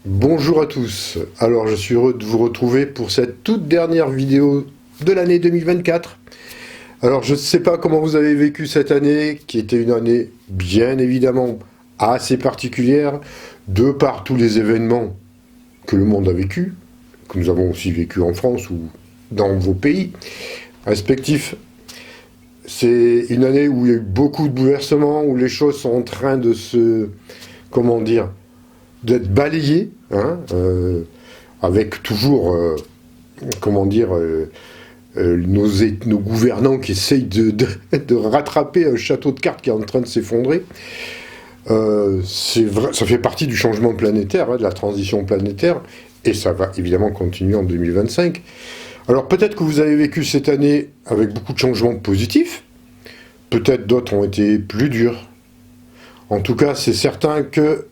Bonjour à tous, alors je suis heureux de vous retrouver pour cette toute dernière vidéo de l'année 2024. Alors je ne sais pas comment vous avez vécu cette année, qui était une année bien évidemment assez particulière, de par tous les événements que le monde a vécu, que nous avons aussi vécu en France ou dans vos pays respectifs. C'est une année où il y a eu beaucoup de bouleversements, où les choses sont en train de se, comment dire, d'être balayées, hein, avec toujours, comment dire, nos gouvernants qui essayent de rattraper un château de cartes qui est en train de s'effondrer. Ça fait partie du changement planétaire, hein, de la transition planétaire, et ça va évidemment continuer en 2025. Alors peut-être que vous avez vécu cette année avec beaucoup de changements positifs, peut-être d'autres ont été plus durs. En tout cas, c'est certain que,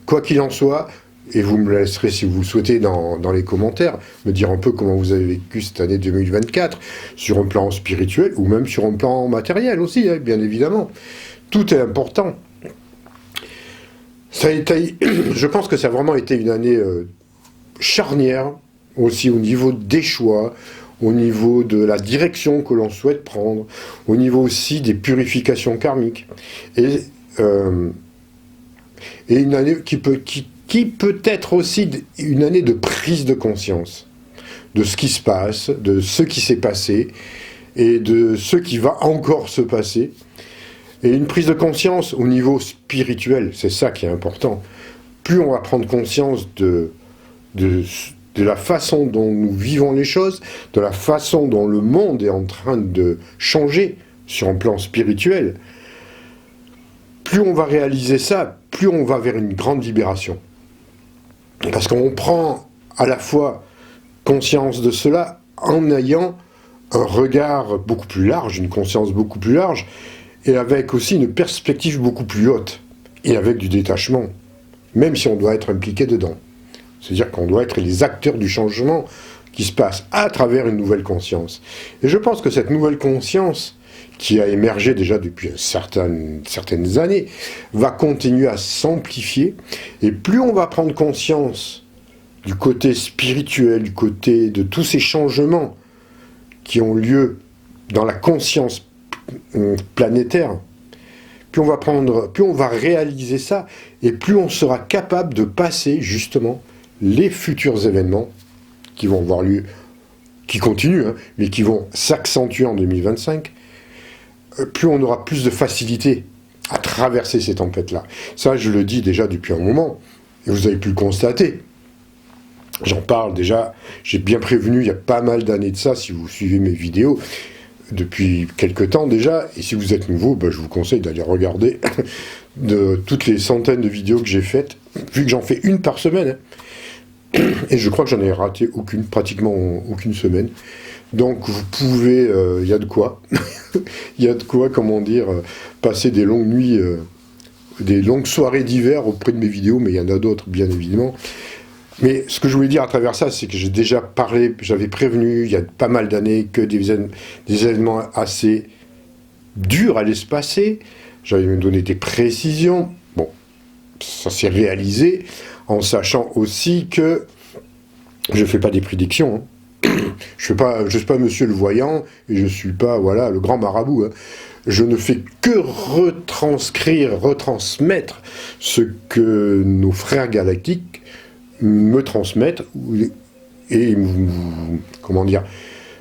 quoi qu'il en soit, et vous me laisserez si vous souhaitez dans les commentaires, me dire un peu comment vous avez vécu cette année 2024, sur un plan spirituel ou même sur un plan matériel aussi, hein, bien évidemment. Tout est important. Je pense que ça a vraiment été une année charnière, aussi au niveau des choix, au niveau de la direction que l'on souhaite prendre, au niveau aussi des purifications karmiques. Et une année qui peut être aussi une année de prise de conscience de ce qui se passe, de ce qui s'est passé, et de ce qui va encore se passer. Et une prise de conscience au niveau spirituel, c'est ça qui est important. Plus on va prendre conscience de la façon dont nous vivons les choses, de la façon dont le monde est en train de changer sur un plan spirituel, plus on va réaliser ça, plus on va vers une grande libération. Parce qu'on prend à la fois conscience de cela en ayant un regard beaucoup plus large, une conscience beaucoup plus large, et avec aussi une perspective beaucoup plus haute, et avec du détachement, même si on doit être impliqué dedans. C'est-à-dire qu'on doit être les acteurs du changement qui se passe à travers une nouvelle conscience. Et je pense que cette nouvelle conscience, qui a émergé déjà depuis certaines années, va continuer à s'amplifier, et plus on va prendre conscience du côté spirituel, du côté de tous ces changements qui ont lieu dans la conscience planétaire, plus on va réaliser ça, et plus on sera capable de passer justement les futurs événements qui vont avoir lieu, qui continuent, hein, mais qui vont s'accentuer en 2025, plus on aura plus de facilité à traverser ces tempêtes-là. Ça, je le dis déjà depuis un moment, et vous avez pu le constater. J'en parle déjà, j'ai bien prévenu il y a pas mal d'années de ça, si vous suivez mes vidéos, depuis quelques temps déjà, et si vous êtes nouveau, je vous conseille d'aller regarder de toutes les centaines de vidéos que j'ai faites, vu que j'en fais une par semaine, hein, et je crois que j'en ai raté pratiquement aucune semaine. Donc vous pouvez, il y a de quoi, il y a de quoi, comment dire, passer des longues nuits, des longues soirées d'hiver auprès de mes vidéos, mais il y en a d'autres, bien évidemment. Mais ce que je voulais dire à travers ça, c'est que j'ai déjà parlé, j'avais prévenu, il y a pas mal d'années, que des événements assez durs allaient se passer. J'avais même donné des précisions. Bon, ça s'est réalisé, en sachant aussi que je ne fais pas des prédictions, hein. Je suis pas monsieur le voyant, et je ne suis pas, voilà, le grand marabout, hein. Je ne fais que retransmettre ce que nos frères galactiques me transmettent, et comment dire,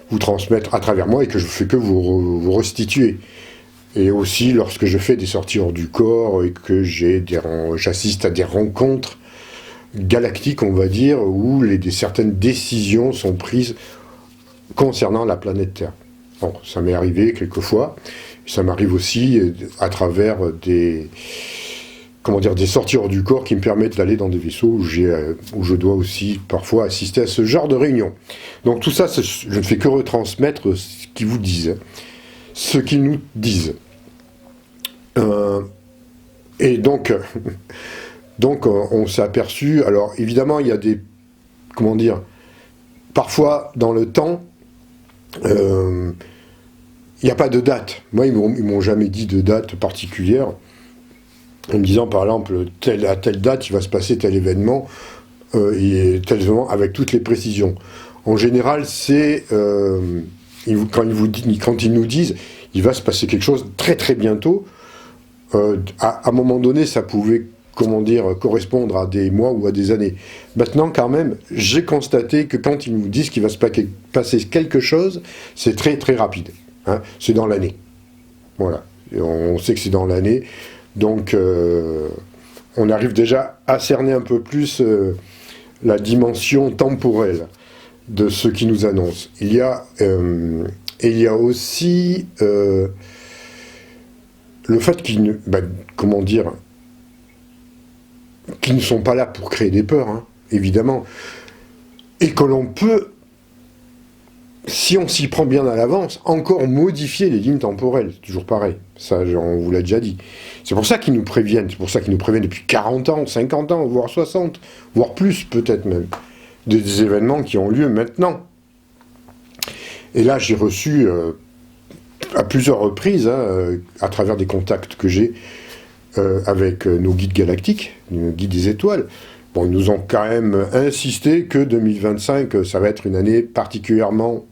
vous transmettre à travers moi, et que je fais que vous restituer. Et aussi lorsque je fais des sorties hors du corps, et que j'assiste à des rencontres galactiques, on va dire, où certaines décisions sont prises concernant la planète Terre. Bon, ça m'est arrivé quelquefois, ça m'arrive aussi à travers des sorties hors du corps qui me permettent d'aller dans des vaisseaux où je dois aussi parfois assister à ce genre de réunion. Donc tout ça, je ne fais que retransmettre ce qu'ils vous disent, ce qu'ils nous disent. Et donc, on s'est aperçu, alors évidemment il y a parfois dans le temps, il n'y a pas de date. Moi, ils m'ont jamais dit de date particulière, en me disant par exemple, à telle date, il va se passer tel événement. et tellement avec toutes les précisions. En général, c'est quand ils nous disent il va se passer quelque chose très très bientôt. À un moment donné, ça pouvait, correspondre à des mois ou à des années. Maintenant, quand même, j'ai constaté que quand ils nous disent qu'il va se passer quelque chose, c'est très très rapide. Hein, c'est dans l'année. Voilà. Et on sait que c'est dans l'année. Donc, on arrive déjà à cerner un peu plus la dimension temporelle de ce qui nous annonce. Il y a aussi le fait qu'ils ne sont pas là pour créer des peurs, hein, évidemment, et que l'on peut, si on s'y prend bien à l'avance, encore modifier les lignes temporelles. C'est toujours pareil, ça on vous l'a déjà dit. C'est pour ça qu'ils nous préviennent, depuis 40 ans, 50 ans, voire 60, voire plus peut-être même, des événements qui ont lieu maintenant. Et là, j'ai reçu à plusieurs reprises, hein, à travers des contacts que j'ai avec nos guides galactiques, nos guides des étoiles. Bon, ils nous ont quand même insisté que 2025, ça va être une année particulièrement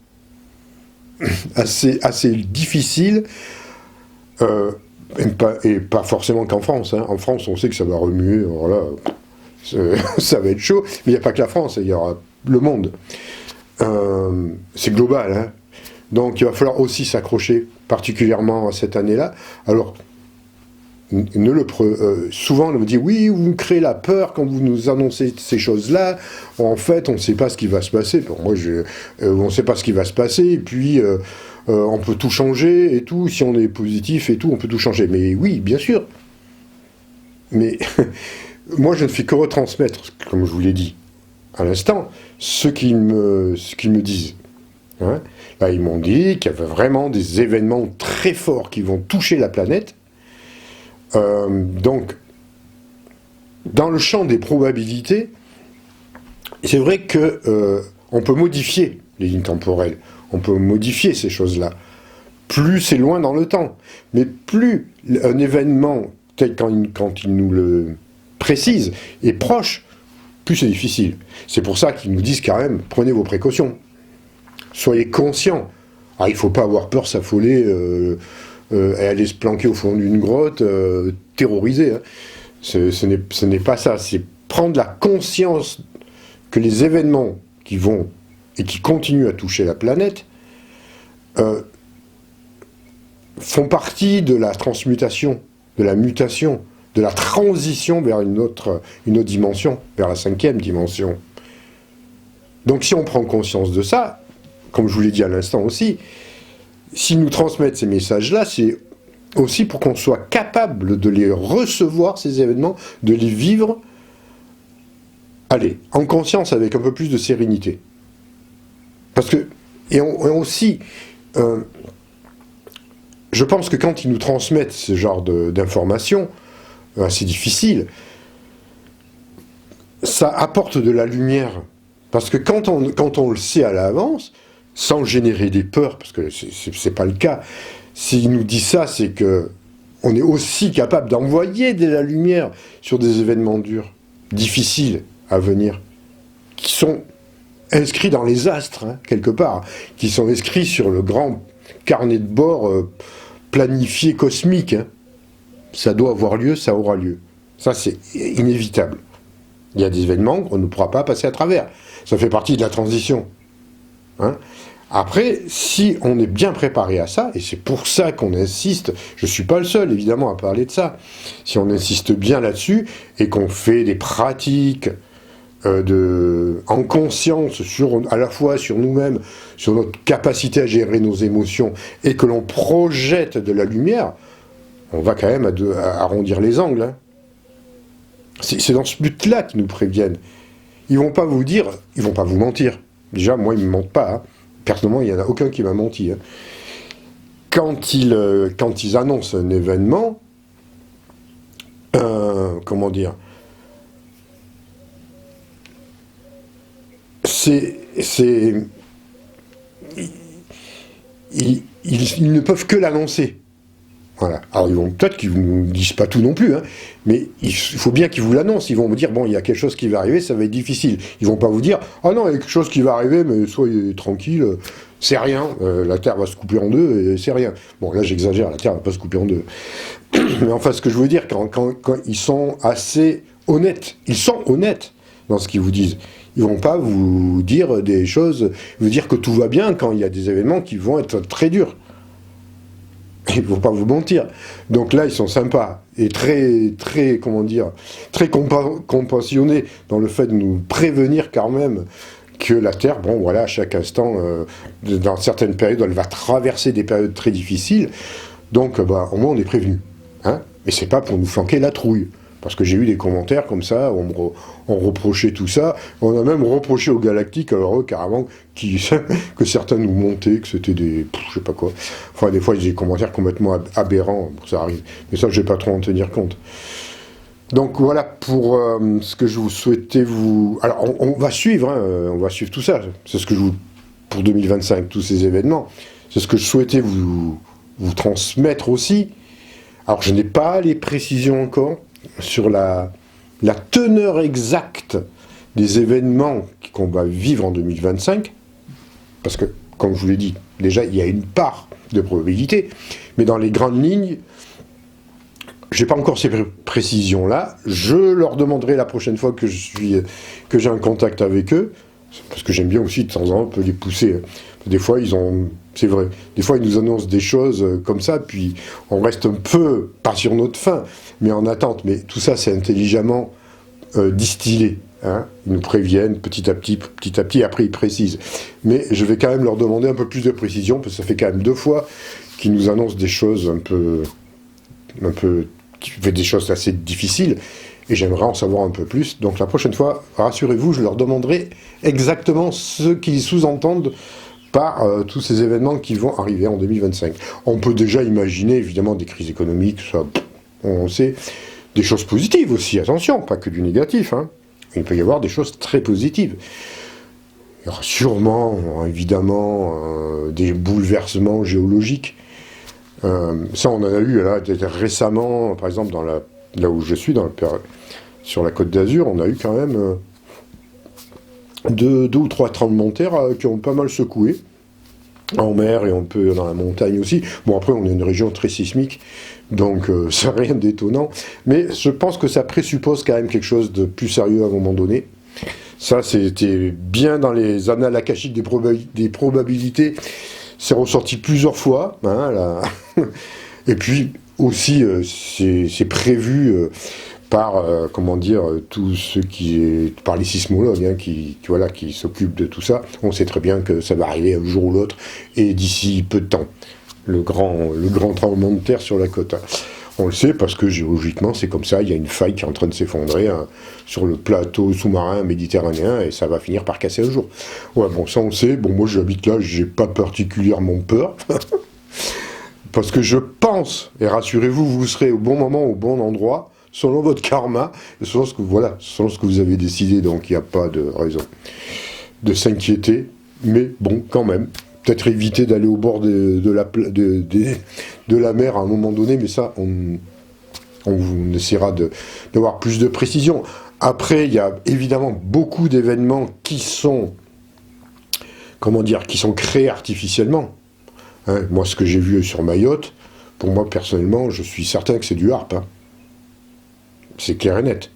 assez difficile, et pas forcément qu'en France. Hein. En France, on sait que ça va remuer, alors là, ça va être chaud, mais il n'y a pas que la France, il y aura le monde. C'est global, hein. Donc il va falloir aussi s'accrocher particulièrement à cette année-là. Alors, souvent on me dit oui, vous créez la peur quand vous nous annoncez ces choses-là. En fait, on ne sait pas ce qui va se passer. Pour moi, on ne sait pas ce qui va se passer. Et puis, on peut tout changer et tout. Si on est positif et tout, on peut tout changer. Mais oui, bien sûr. Mais moi, je ne fais que retransmettre, comme je vous l'ai dit à l'instant, ce qu'ils me disent. Hein. Là, ils m'ont dit qu'il y avait vraiment des événements très forts qui vont toucher la planète. Donc, dans le champ des probabilités, c'est vrai que on peut modifier les lignes temporelles, on peut modifier ces choses-là. Plus c'est loin dans le temps, mais plus un événement, tel quand il nous le précise, est proche, plus c'est difficile. C'est pour ça qu'ils nous disent quand même, prenez vos précautions. Soyez conscients. Ah, il ne faut pas avoir peur, s'affoler, et aller se planquer au fond d'une grotte, terrorisé. Hein. Ce n'est pas ça. C'est prendre la conscience que les événements qui vont et qui continuent à toucher la planète font partie de la transmutation, de la mutation, de la transition vers une autre dimension, vers la 5e dimension. Donc si on prend conscience de ça, comme je vous l'ai dit à l'instant aussi, s'ils nous transmettent ces messages-là, c'est aussi pour qu'on soit capable de les recevoir, ces événements, de les vivre, allez, en conscience, avec un peu plus de sérénité. Parce que, et aussi, je pense que quand ils nous transmettent ce genre d'informations, assez difficiles, ça apporte de la lumière. Parce que quand on le sait à l'avance, sans générer des peurs, parce que c'est pas le cas, s'il nous dit ça, c'est que on est aussi capable d'envoyer de la lumière sur des événements durs, difficiles à venir, qui sont inscrits dans les astres, hein, quelque part, qui sont inscrits sur le grand carnet de bord planifié cosmique. Hein. Ça doit avoir lieu, ça aura lieu. Ça, c'est inévitable. Il y a des événements qu'on ne pourra pas passer à travers. Ça fait partie de la transition. Hein. Après, si on est bien préparé à ça, et c'est pour ça qu'on insiste, je ne suis pas le seul évidemment à parler de ça, si on insiste bien là-dessus, et qu'on fait des pratiques en conscience, à la fois sur nous-mêmes, sur notre capacité à gérer nos émotions, et que l'on projette de la lumière, on va quand même arrondir les angles. Hein. C'est dans ce but-là qu'ils nous préviennent. Ils vont pas vous dire, ils vont pas vous mentir. Déjà, moi, ils me mentent pas. Hein. Personnellement, il n'y en a aucun qui m'a menti. Hein. Quand ils annoncent un événement, comment dire, ils ne peuvent que l'annoncer. Voilà. Alors ils vont peut-être qu'ils ne vous disent pas tout non plus, hein, mais il faut bien qu'ils vous l'annoncent. Ils vont vous dire, bon, il y a quelque chose qui va arriver, ça va être difficile. Ils vont pas vous dire, ah non, il y a quelque chose qui va arriver, mais soyez tranquille, c'est rien, la Terre va se couper en deux, et c'est rien. Bon, là j'exagère, la Terre va pas se couper en deux. Mais enfin, ce que je veux dire, quand ils sont assez honnêtes, ils sont honnêtes dans ce qu'ils vous disent. Ils vont pas vous dire des choses, vous dire que tout va bien quand il y a des événements qui vont être très durs. Ils ne vont pas vous mentir. Donc là, ils sont sympas et très, comment dire, très compassionnés dans le fait de nous prévenir quand même que la Terre, bon voilà, à chaque instant, dans certaines périodes, elle va traverser des périodes très difficiles. Donc, au moins, on est prévenu. Hein, mais c'est pas pour nous flanquer la trouille. Parce que j'ai eu des commentaires comme ça, on reprochait tout ça. On a même reproché aux Galactiques, alors eux, carrément, que certains nous montaient, que c'était des... je sais pas quoi. Enfin, des fois, il y a des commentaires complètement aberrants, ça arrive. Mais ça, je vais pas trop en tenir compte. Donc voilà pour ce que je vous souhaitais vous... Alors, on va suivre, hein, on va suivre tout ça. C'est ce que je vous... Pour 2025, tous ces événements. C'est ce que je souhaitais vous transmettre aussi. Alors, je n'ai pas les précisions encore sur la teneur exacte des événements qu'on va vivre en 2025, parce que, comme je vous l'ai dit, déjà, il y a une part de probabilité, mais dans les grandes lignes, je n'ai pas encore ces précisions-là. Je leur demanderai la prochaine fois que j'ai un contact avec eux, parce que j'aime bien aussi, de temps en temps, un peu les pousser. Des fois, c'est vrai, des fois, ils nous annoncent des choses comme ça, puis on reste un peu, pas sur notre faim, mais en attente. Mais tout ça, c'est intelligemment distillé. Hein. Ils nous préviennent petit à petit, après ils précisent. Mais je vais quand même leur demander un peu plus de précision, parce que ça fait quand même 2 fois qu'ils nous annoncent des choses un peu, qui fait des choses assez difficiles, et j'aimerais en savoir un peu plus. Donc la prochaine fois, rassurez-vous, je leur demanderai exactement ce qu'ils sous-entendent par tous ces événements qui vont arriver en 2025. On peut déjà imaginer, évidemment, des crises économiques, ça, on sait, des choses positives aussi, attention, pas que du négatif, hein. Il peut y avoir des choses très positives. Il y aura sûrement, évidemment, des bouleversements géologiques. Ça, on en a eu là, récemment, par exemple, là où je suis, sur la Côte d'Azur, on a eu quand même 2 ou 3 tremblements de terre qui ont pas mal secoué, en mer et un peu dans la montagne aussi. Bon, après, on est une région très sismique, donc c'est rien d'étonnant, mais je pense que ça présuppose quand même quelque chose de plus sérieux à un moment donné. Ça, c'était bien dans les annales akashiques des probabilités, c'est ressorti plusieurs fois, hein, là. Et puis aussi, c'est prévu par, comment dire, tous ceux par les sismologues, hein, qui s'occupent de tout ça. On sait très bien que ça va arriver un jour ou l'autre, et d'ici peu de temps, le grand tremblement de terre sur la côte. On le sait parce que géologiquement, c'est comme ça, il y a une faille qui est en train de s'effondrer sur le plateau sous-marin méditerranéen, et ça va finir par casser un jour. Ouais, bon, ça on le sait. Bon, moi j'habite là, j'ai pas particulièrement peur. Parce que je pense, et rassurez-vous, vous serez au bon moment, au bon endroit, selon votre karma, et selon ce que vous avez décidé, donc il n'y a pas de raison de s'inquiéter, mais bon, quand même, peut-être éviter d'aller au bord de la mer à un moment donné, mais ça, on essaiera d'avoir plus de précision. Après, il y a évidemment beaucoup d'événements qui sont créés artificiellement. Hein, moi, ce que j'ai vu sur Mayotte, pour moi, personnellement, je suis certain que c'est du harpe. Hein. C'est clair et net.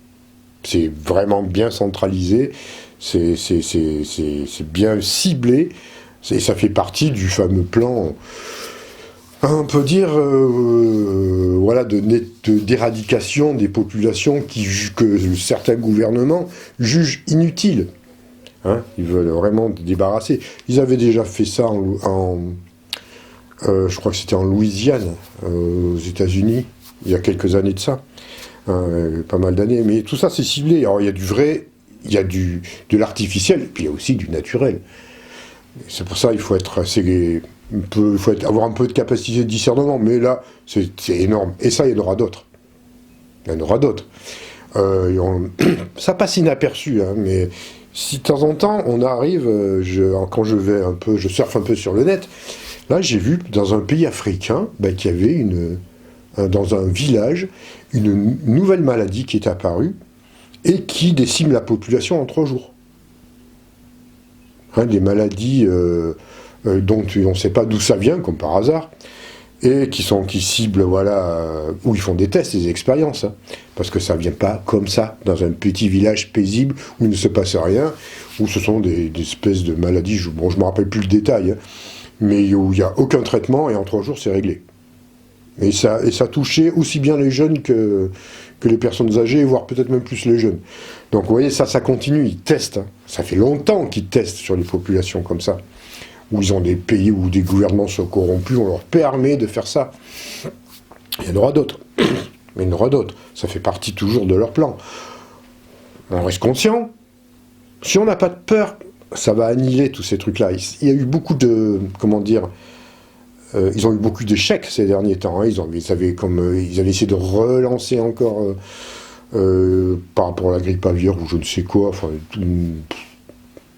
C'est vraiment bien centralisé, c'est bien ciblé, et ça fait partie du fameux plan, on peut dire, d'éradication des populations que certains gouvernements jugent inutiles. Hein, ils veulent vraiment débarrasser. Ils avaient déjà fait ça je crois que c'était en Louisiane, aux États-Unis, il y a quelques années de ça, pas mal d'années. Mais tout ça, c'est ciblé. Alors, il y a du vrai, il y a de l'artificiel, et puis il y a aussi du naturel. C'est pour ça qu'il faut être avoir un peu de capacité de discernement. Mais là, c'est énorme. Et ça, il y en aura d'autres. Il y en aura d'autres. Ça passe inaperçu, hein, mais si de temps en temps, on arrive, quand je surfe un peu sur le net. Là, j'ai vu dans un pays africain qu'il y avait dans un village, une nouvelle maladie qui est apparue et qui décime la population en 3 jours. Des maladies dont on ne sait pas d'où ça vient, comme par hasard, et qui ciblent, où ils font des tests, des expériences, parce que ça ne vient pas comme ça, dans un petit village paisible, où il ne se passe rien, où ce sont des espèces de maladies, je ne me rappelle plus le détail, mais où il n'y a aucun traitement, et en 3 jours, c'est réglé. Et ça touchait aussi bien les jeunes que les personnes âgées, voire peut-être même plus les jeunes. Donc vous voyez, ça continue, ils testent. Ça fait longtemps qu'ils testent sur les populations comme ça, où ils ont des pays où des gouvernements sont corrompus, on leur permet de faire ça. Il y en aura d'autres. Mais il y en aura d'autres. Ça fait partie toujours de leur plan. On reste conscient. Si on n'a pas de peur, ça va annihiler tous ces trucs-là. Il y a eu beaucoup de... Comment dire, ils ont eu beaucoup d'échecs ces derniers temps. Ils avaient essayé de relancer encore par rapport à la grippe aviaire ou je ne sais quoi, enfin, une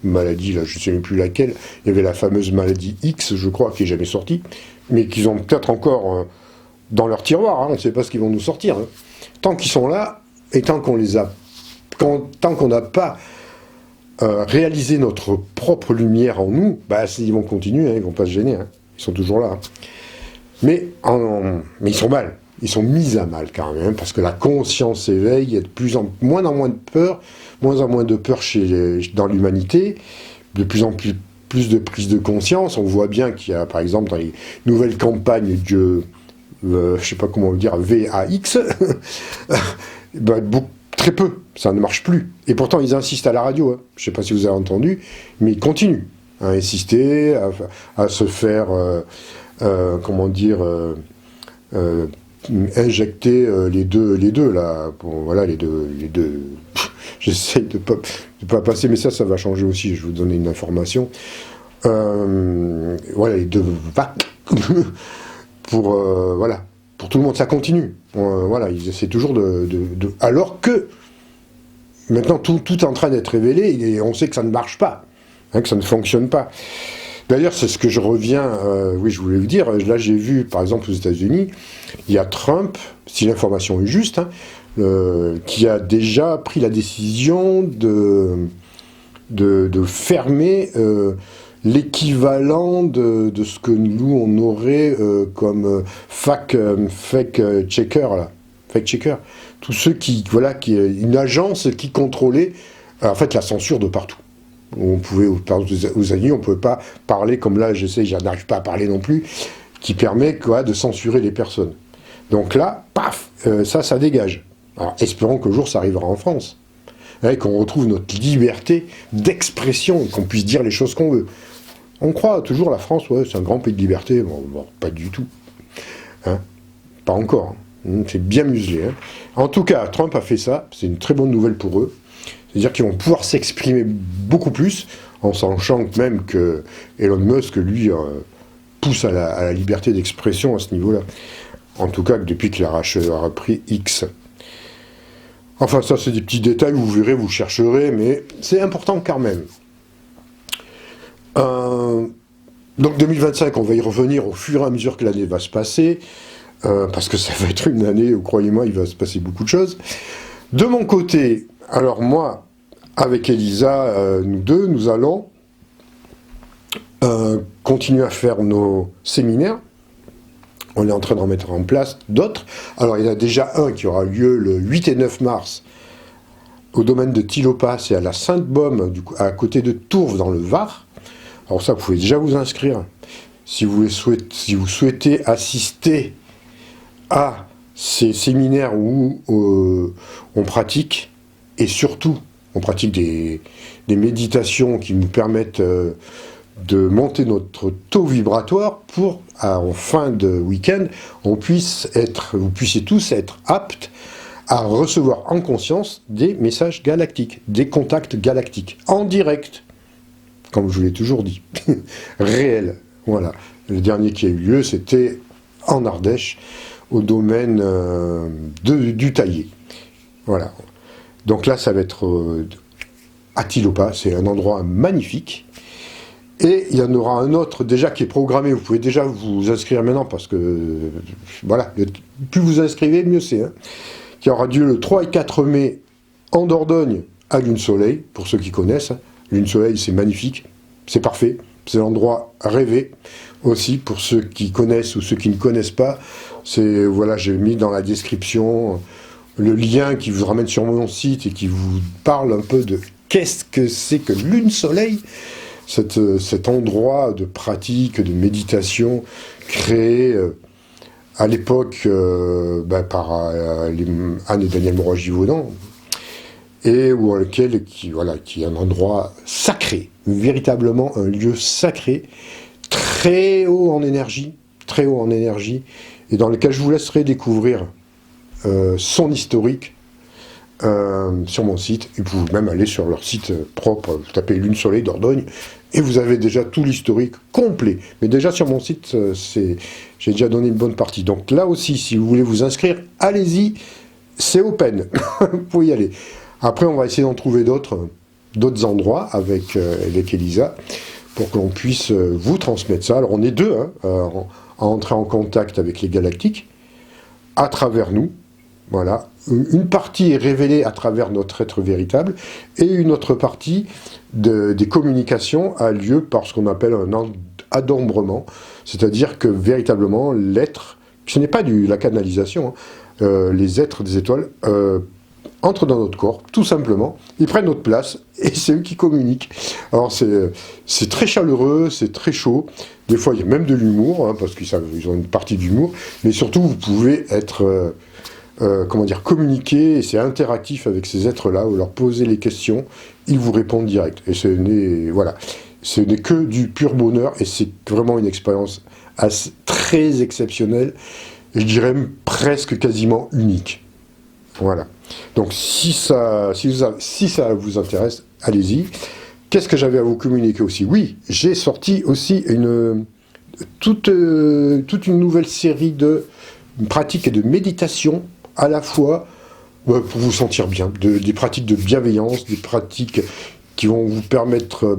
maladie, là, je ne sais même plus laquelle. Il y avait la fameuse maladie X, je crois, qui n'est jamais sortie, mais qu'ils ont peut-être encore dans leur tiroir. On ne sait pas ce qu'ils vont nous sortir. Tant qu'ils sont là, et tant qu'on n'a pas réalisé notre propre lumière en nous, ils vont continuer, ils ne vont pas se gêner. Ils sont toujours là. Mais ils sont mal. Ils sont mis à mal quand même, parce que la conscience s'éveille, il y a de moins en moins de peur, moins en moins de peur dans l'humanité, de plus en plus de prise de conscience. On voit bien qu'il y a, par exemple, dans les nouvelles campagnes je ne sais pas comment le dire, VAX, très peu, ça ne marche plus. Et pourtant, ils insistent à la radio, je ne sais pas si vous avez entendu, mais ils continuent à insister, à se faire, injecter les deux là. Bon, voilà, les deux. J'essaye de pas passer, mais ça va changer aussi. Je vais vous donner une information. Les 2 vagues pour tout le monde, ça continue. Ils essaient toujours alors que maintenant tout est en train d'être révélé et on sait que ça ne marche pas, que ça ne fonctionne pas. D'ailleurs, c'est ce que je reviens, je voulais vous dire, là j'ai vu, par exemple aux États-Unis, il y a Trump, si l'information est juste, qui a déjà pris la décision de fermer l'équivalent de ce que nous on aurait comme fake checker, là. Fake checker. Tous ceux une agence qui contrôlait en fait la censure de partout. On pouvait, aux États-Unis, on ne pouvait pas parler comme là, j'arrive pas à parler non plus, qui permet de censurer les personnes. Donc là, paf, ça dégage. Alors espérons qu'un jour ça arrivera en France. Qu'on retrouve notre liberté d'expression, qu'on puisse dire les choses qu'on veut. On croit toujours la France, c'est un grand pays de liberté. Bon, pas du tout. Pas encore. C'est bien muselé. En tout cas, Trump a fait ça, c'est une très bonne nouvelle pour eux. C'est-à-dire qu'ils vont pouvoir s'exprimer beaucoup plus, en sachant même que Elon Musk, lui, pousse à la liberté d'expression à ce niveau-là. En tout cas, depuis qu'il a repris X. Enfin, ça, c'est des petits détails, vous verrez, vous chercherez, mais c'est important quand même. Donc 2025, on va y revenir au fur et à mesure que l'année va se passer, parce que ça va être une année où, croyez-moi, il va se passer beaucoup de choses. De mon côté, alors moi, avec Elisa, nous deux, nous allons continuer à faire nos séminaires. On est en train d'en mettre en place d'autres. Alors, il y en a déjà un qui aura lieu le 8 et 9 mars au domaine de Tilopas et à la Sainte-Baume, à côté de Tourves, dans le Var. Alors ça, vous pouvez déjà vous inscrire. Si vous souhaitez assister à ces séminaires où on pratique, et surtout, on pratique des méditations qui nous permettent de monter notre taux vibratoire pour, en fin de week-end, vous puissiez tous être aptes à recevoir en conscience des messages galactiques, des contacts galactiques, en direct, comme je vous l'ai toujours dit, réel. Voilà. Le dernier qui a eu lieu, c'était en Ardèche, au domaine du Taillé. Voilà. Donc là, ça va être à Tilopas, c'est un endroit magnifique. Et il y en aura un autre déjà qui est programmé, vous pouvez déjà vous inscrire maintenant, parce que, voilà, plus vous inscrivez, mieux c'est, hein, qui aura lieu le 3 et 4 mai en Dordogne, à Lune Soleil, pour ceux qui connaissent. Lune Soleil, c'est magnifique, c'est parfait, c'est l'endroit rêvé aussi pour ceux qui connaissent ou ceux qui ne connaissent pas. C'est, voilà, j'ai mis dans la description le lien qui vous ramène sur mon site et qui vous parle un peu de qu'est-ce que c'est que Lune Soleil, cet endroit de pratique, de méditation créé à l'époque par Anne et Daniel Moreau-Givaudan, et qui est un endroit sacré, véritablement un lieu sacré, très haut en énergie, et dans lequel je vous laisserai découvrir son historique sur mon site. Et vous pouvez même aller sur leur site propre, vous tapez Lune Soleil Dordogne, et vous avez déjà tout l'historique complet. Mais déjà sur mon site, j'ai déjà donné une bonne partie. Donc là aussi, si vous voulez vous inscrire, allez-y, c'est open, vous pouvez y aller. Après, on va essayer d'en trouver d'autres endroits avec Elisa, pour qu'on puisse vous transmettre ça. Alors on est deux à entrer en contact avec les galactiques, à travers nous. Voilà. Une partie est révélée à travers notre être véritable, et une autre partie des communications a lieu par ce qu'on appelle un adombrement, c'est-à-dire que véritablement l'être, ce n'est pas la canalisation, les êtres des étoiles entrent dans notre corps, tout simplement, ils prennent notre place, et c'est eux qui communiquent. Alors c'est très chaleureux, c'est très chaud, des fois il y a même de l'humour, parce qu'ils ont une partie d'humour, mais surtout vous pouvez être... communiquer, et c'est interactif avec ces êtres-là, vous leur posez les questions, ils vous répondent direct. Et ce n'est que du pur bonheur, et c'est vraiment une expérience très exceptionnelle, et je dirais même presque quasiment unique. Voilà. Donc si ça vous intéresse, allez-y. Qu'est-ce que j'avais à vous communiquer aussi? Oui, j'ai sorti aussi toute une nouvelle série de pratiques et de méditation, à la fois pour vous sentir bien, des pratiques de bienveillance, des pratiques qui vont vous permettre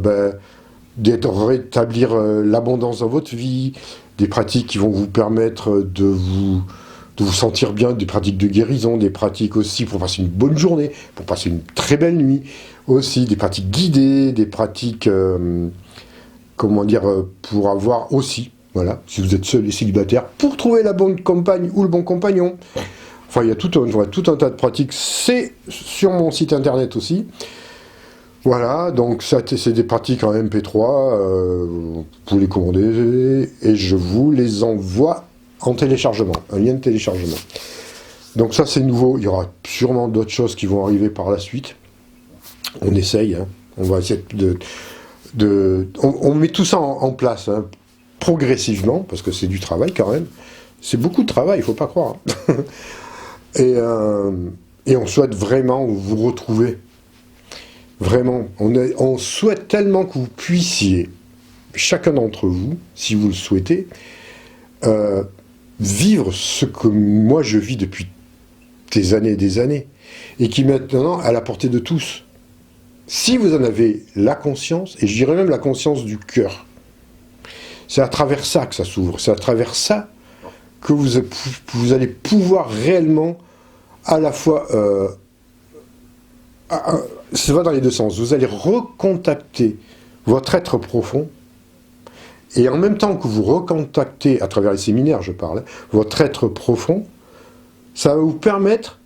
de rétablir l'abondance dans votre vie, des pratiques qui vont vous permettre de vous sentir bien, des pratiques de guérison, des pratiques aussi pour passer une bonne journée, pour passer une très belle nuit, aussi des pratiques guidées, des pratiques, pour avoir aussi, voilà, si vous êtes seul et célibataire, pour trouver la bonne compagne ou le bon compagnon. Enfin, il y a tout un tas de pratiques, c'est sur mon site internet aussi. Voilà, donc ça, c'est des pratiques en MP3, vous pouvez les commander, et je vous les envoie en téléchargement, un lien de téléchargement. Donc ça, c'est nouveau, il y aura sûrement d'autres choses qui vont arriver par la suite. On essaye, on va essayer on met tout ça en place, progressivement, parce que c'est du travail quand même. C'est beaucoup de travail, il ne faut pas croire. Et on souhaite vraiment vous retrouver. Vraiment, on souhaite tellement que vous puissiez, chacun d'entre vous, si vous le souhaitez, vivre ce que moi je vis depuis des années, et qui maintenant est à la portée de tous. Si vous en avez la conscience, et je dirais même la conscience du cœur, c'est à travers ça que ça s'ouvre, c'est à travers ça que vous allez pouvoir réellement, à la fois, ça va dans les deux sens, vous allez recontacter votre être profond, et en même temps que vous recontactez, à travers les séminaires je parle, votre être profond, ça va vous permettre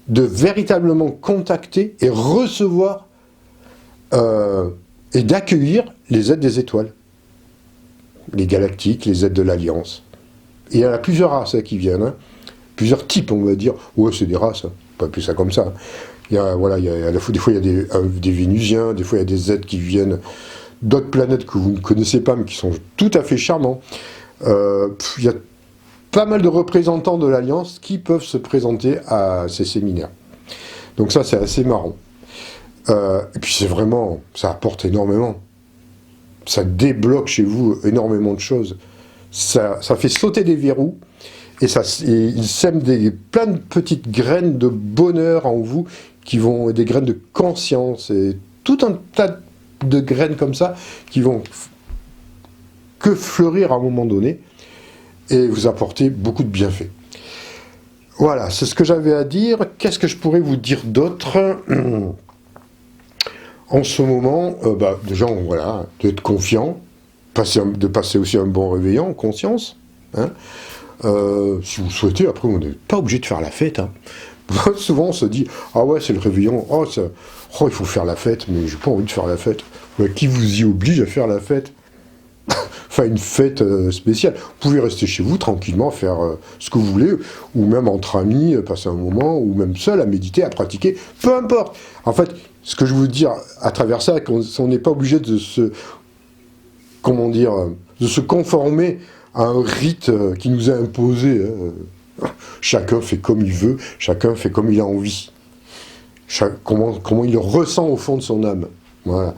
de véritablement contacter et recevoir et d'accueillir les aides des étoiles, les galactiques, les aides de l'Alliance. Et il y en a plusieurs races qui viennent, plusieurs types, on va dire. Ouais, c'est des races, pas plus ça comme ça. Il y a, des fois il y a des Vénusiens, des fois il y a des êtres qui viennent d'autres planètes que vous ne connaissez pas, mais qui sont tout à fait charmants. Il y a pas mal de représentants de l'Alliance qui peuvent se présenter à ces séminaires. Donc ça, c'est assez marrant. Et puis c'est vraiment, ça apporte énormément. Ça débloque chez vous énormément de choses. Ça fait sauter des verrous, et il sème plein de petites graines de bonheur en vous, des graines de conscience, et tout un tas de graines comme ça, qui vont que fleurir à un moment donné et vous apporter beaucoup de bienfaits. Voilà, c'est ce que j'avais à dire. Qu'est-ce que je pourrais vous dire d'autre en ce moment? Déjà, voilà, d'être confiant, de passer aussi un bon réveillon en conscience. Hein. Si vous souhaitez, après, on n'est pas obligé de faire la fête. Hein. Souvent, on se dit, ah ouais, c'est le réveillon, il faut faire la fête, mais j'ai pas envie de faire la fête. Mais qui vous y oblige à faire la fête? Enfin, une fête spéciale. Vous pouvez rester chez vous tranquillement, faire ce que vous voulez, ou même entre amis, passer un moment, ou même seul à méditer, à pratiquer, peu importe. En fait, ce que je veux dire à travers ça, on n'est pas obligé de se conformer à un rite qui nous a imposé. Chacun fait comme il veut, chacun fait comme il a envie. Comment il le ressent au fond de son âme. Voilà.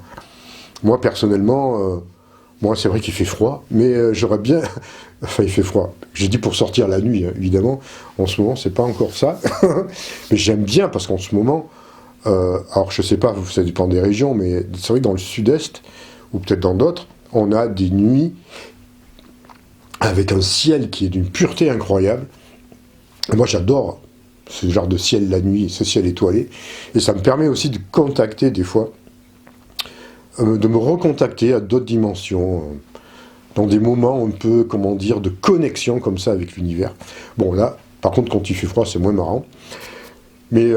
Moi, personnellement, c'est vrai qu'il fait froid, mais j'aurais bien... Enfin, il fait froid. J'ai dit pour sortir la nuit, hein, évidemment. En ce moment, c'est pas encore ça. Mais j'aime bien, parce qu'en ce moment... alors, je sais pas, ça dépend des régions, mais c'est vrai que dans le sud-est, ou peut-être dans d'autres, on a des nuits avec un ciel qui est d'une pureté incroyable. Et moi, j'adore ce genre de ciel la nuit, ce ciel étoilé. Et ça me permet aussi de contacter, des fois, de me recontacter à d'autres dimensions, dans des moments un peu, de connexion comme ça avec l'univers. Bon, là, par contre, quand il fait froid, c'est moins marrant. Mais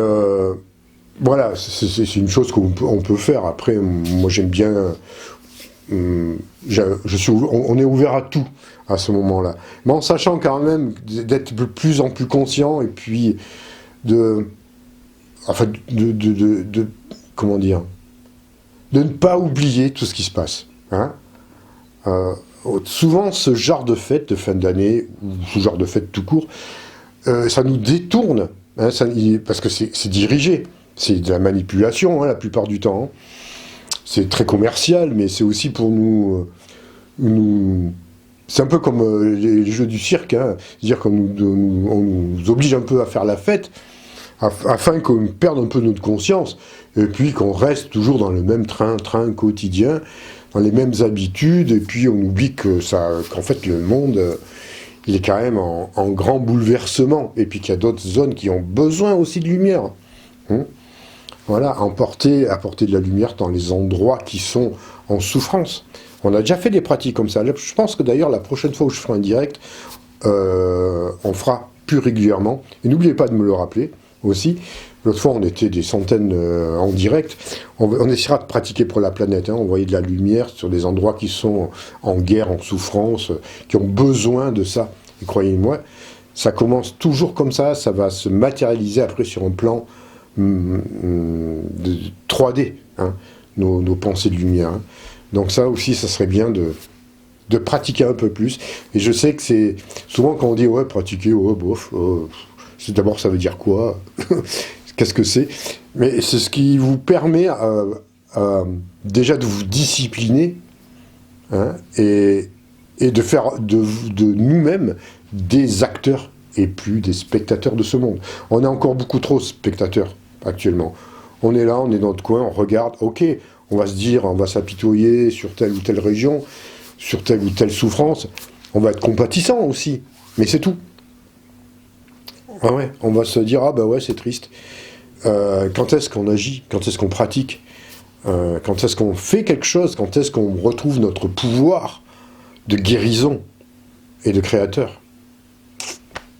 voilà, c'est une chose qu'on peut faire. Après, moi, j'aime bien... on est ouvert à tout à ce moment-là, mais en sachant quand même d'être de plus en plus conscient et puis de ne pas oublier tout ce qui se passe. Hein. Souvent, ce genre de fête de fin d'année ou ce genre de fête tout court, ça nous détourne, hein, parce que c'est dirigé, c'est de la manipulation hein, la plupart du temps. Hein. C'est très commercial, mais c'est aussi pour nous c'est un peu comme les jeux du cirque, hein. C'est-à-dire qu'on nous oblige un peu à faire la fête, afin qu'on perde un peu notre conscience, et puis qu'on reste toujours dans le même train quotidien, dans les mêmes habitudes, et puis on oublie qu'en fait le monde, il est quand même en grand bouleversement, et puis qu'il y a d'autres zones qui ont besoin aussi de lumière. Hein. Voilà, apporter de la lumière dans les endroits qui sont en souffrance. On a déjà fait des pratiques comme ça. Je pense que d'ailleurs, la prochaine fois où je ferai un direct, on fera plus régulièrement. Et n'oubliez pas de me le rappeler aussi. L'autre fois, on était des centaines en direct. On essaiera de pratiquer pour la planète, hein, envoyer de la lumière sur des endroits qui sont en guerre, en souffrance, qui ont besoin de ça. Et croyez-moi, ça commence toujours comme ça va se matérialiser après sur un plan de 3D, hein, nos pensées de lumière. Hein. Donc ça aussi, ça serait bien de pratiquer un peu plus. Et je sais que c'est... Souvent quand on dit, ouais, pratiquer, ouais, bof, d'abord ça veut dire quoi? Qu'est-ce que c'est? Mais c'est ce qui vous permet déjà de vous discipliner, hein, et de faire de nous-mêmes des acteurs et plus des spectateurs de ce monde. On est encore beaucoup trop spectateurs actuellement. On est là, on est dans notre coin, on regarde, ok, on va se dire, on va s'apitoyer sur telle ou telle région, sur telle ou telle souffrance, on va être compatissant aussi, mais c'est tout. Ah ouais, on va se dire, ah bah ouais, c'est triste. Quand est-ce qu'on agit? Quand est-ce qu'on pratique? Quand est-ce qu'on fait quelque chose? Quand est-ce qu'on retrouve notre pouvoir de guérison et de créateur?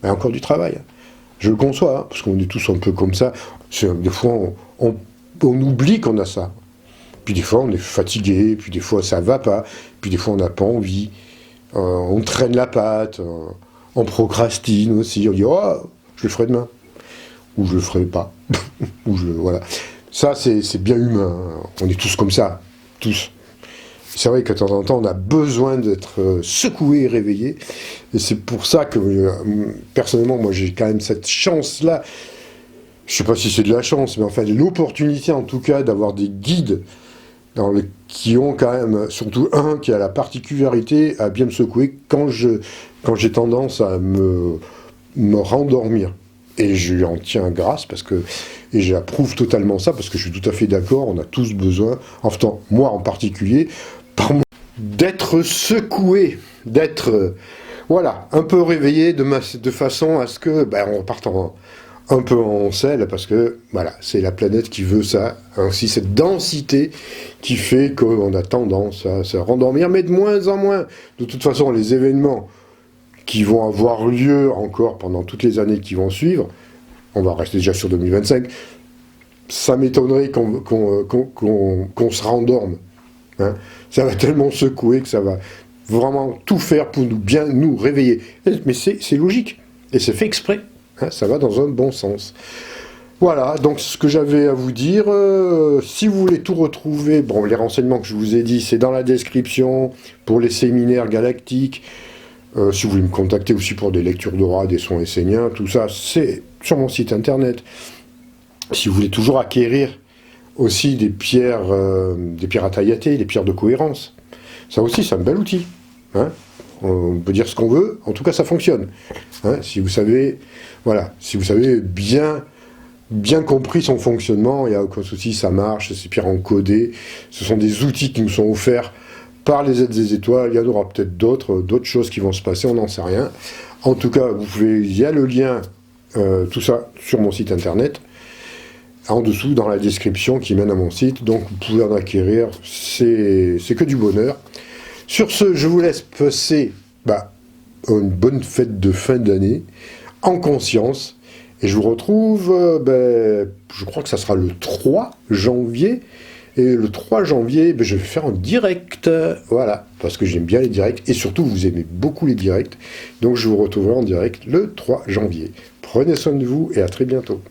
Il y a encore du travail. Je le conçois, hein, parce qu'on est tous un peu comme ça. Des fois, on oublie qu'on a ça. Puis des fois, on est fatigué, puis des fois, ça va pas, puis des fois, on n'a pas envie. On traîne la patte, on procrastine aussi. On dit, oh, je le ferai demain. Ou je le ferai pas. Voilà. Ça, c'est bien humain. Hein. On est tous comme ça. Tous. C'est vrai que de temps en temps, on a besoin d'être secoué et réveillé. Et c'est pour ça que, personnellement, moi, j'ai quand même cette chance-là. Je ne sais pas si c'est de la chance, mais enfin, l'opportunité, en tout cas, d'avoir des guides qui ont quand même, surtout un qui a la particularité à bien me secouer quand j'ai tendance à me rendormir. Et je lui en tiens grâce, et j'approuve totalement ça, parce que je suis tout à fait d'accord, on a tous besoin, enfin, moi en particulier, d'être secoué, d'être voilà, un peu réveillé de façon à ce que on reparte un peu en selle, parce que voilà, c'est la planète qui veut ça, ainsi cette densité qui fait qu'on a tendance à se rendormir, mais de moins en moins. De toute façon, les événements qui vont avoir lieu encore pendant toutes les années qui vont suivre, on va rester déjà sur 2025, ça m'étonnerait qu'on se rendorme. Hein. Ça va tellement secouer que ça va vraiment tout faire pour bien nous réveiller. Mais c'est logique, et c'est fait exprès. Hein, ça va dans un bon sens. Voilà, donc ce que j'avais à vous dire. Si vous voulez tout retrouver, bon, les renseignements que je vous ai dit, c'est dans la description pour les séminaires galactiques. Si vous voulez me contacter aussi pour des lectures d'aura, des sons esséniens, tout ça, c'est sur mon site internet. Si vous voulez toujours acquérir aussi des pierres à taillater, des pierres de cohérence, ça aussi, c'est un bel outil. Hein, on peut dire ce qu'on veut, en tout cas, ça fonctionne. Hein, si vous savez, voilà, si vous savez bien compris son fonctionnement, il n'y a aucun souci, ça marche, ces pierres encodées, ce sont des outils qui nous sont offerts par les aides des étoiles. Il y en aura peut-être d'autres choses qui vont se passer, on n'en sait rien. En tout cas, il y a le lien, tout ça, sur mon site internet, en dessous, dans la description qui mène à mon site, donc vous pouvez en acquérir, c'est que du bonheur. Sur ce, je vous laisse passer une bonne fête de fin d'année, en conscience, et je vous retrouve, je crois que ça sera le 3 janvier, et le 3 janvier, je vais faire un direct, voilà, parce que j'aime bien les directs, et surtout vous aimez beaucoup les directs, donc je vous retrouverai en direct le 3 janvier. Prenez soin de vous, et à très bientôt.